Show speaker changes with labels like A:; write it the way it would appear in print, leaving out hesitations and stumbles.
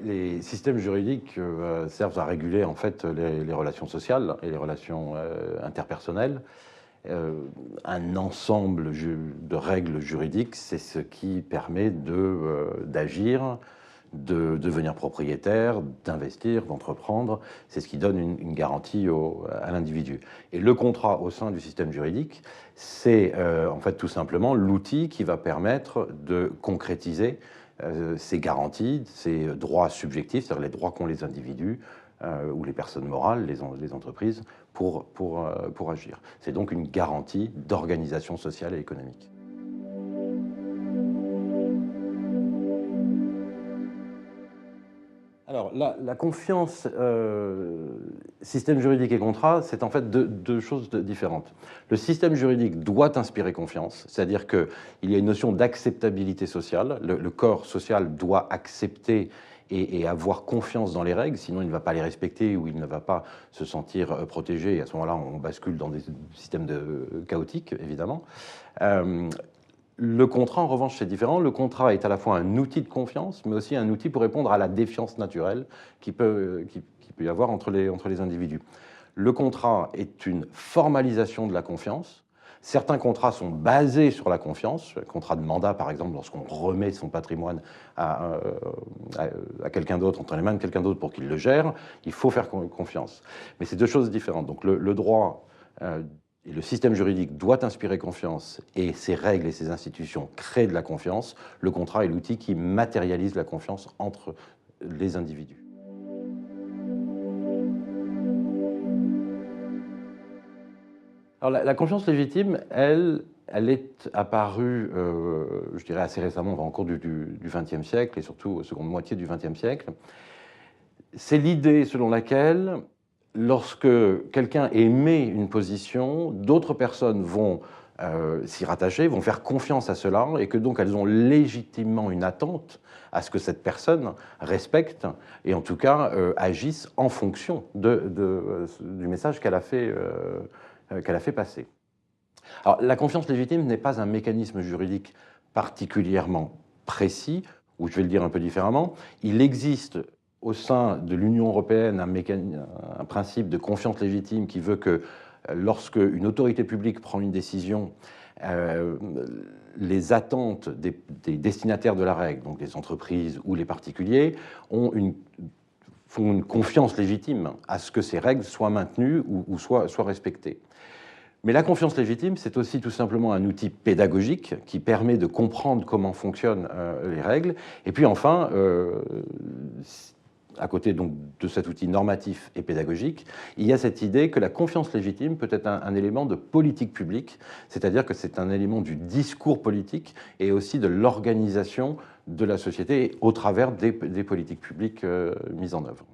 A: les systèmes juridiques servent à réguler en fait les relations sociales et les relations interpersonnelles. Un ensemble de règles juridiques, c'est ce qui permet d'agir, de devenir propriétaire, d'investir, d'entreprendre. C'est ce qui donne une garantie à l'individu. Et le contrat au sein du système juridique, c'est en fait tout simplement l'outil qui va permettre de concrétiser ces garanties, ces droits subjectifs, c'est-à-dire les droits qu'ont les individus ou les personnes morales, les entreprises, pour agir. C'est donc une garantie d'organisation sociale et économique. Alors, la confiance, système juridique et contrat, c'est en fait deux choses différentes. Le système juridique doit inspirer confiance, c'est-à-dire qu'il y a une notion d'acceptabilité sociale. Le corps social doit accepter et avoir confiance dans les règles, sinon il ne va pas les respecter ou il ne va pas se sentir protégé. Et à ce moment-là, on bascule dans des systèmes chaotiques, évidemment. Le contrat, en revanche, c'est différent. Le contrat est à la fois un outil de confiance, mais aussi un outil pour répondre à la défiance naturelle qu'il peut y avoir entre les individus. Le contrat est une formalisation de la confiance. Certains contrats sont basés sur la confiance. Le contrat de mandat, par exemple, lorsqu'on remet son patrimoine à quelqu'un d'autre, entre les mains de quelqu'un d'autre pour qu'il le gère, il faut faire confiance. Mais c'est deux choses différentes. Donc le droit et le système juridique doit inspirer confiance et ses règles et ses institutions créent de la confiance. Le contrat est l'outil qui matérialise la confiance entre les individus. Alors, la confiance légitime, elle est apparue, je dirais assez récemment, au cours du XXe siècle et surtout aux seconde moitié du XXe siècle. C'est l'idée selon laquelle lorsque quelqu'un émet une position, d'autres personnes vont s'y rattacher, vont faire confiance à cela, et que donc elles ont légitimement une attente à ce que cette personne respecte, et en tout cas agisse en fonction du message qu'elle a fait passer. Alors, la confiance légitime n'est pas un mécanisme juridique particulièrement précis, ou je vais le dire un peu différemment. Il existe au sein de l'Union européenne un principe de confiance légitime qui veut que lorsque une autorité publique prend une décision, les attentes des destinataires de la règle, donc les entreprises ou les particuliers, font une confiance légitime à ce que ces règles soient maintenues ou soient respectées. Mais la confiance légitime, c'est aussi tout simplement un outil pédagogique qui permet de comprendre comment fonctionnent les règles. Et puis enfin, à côté donc de cet outil normatif et pédagogique, il y a cette idée que la confiance légitime peut être un élément de politique publique, c'est-à-dire que c'est un élément du discours politique et aussi de l'organisation de la société au travers des politiques publiques mises en œuvre.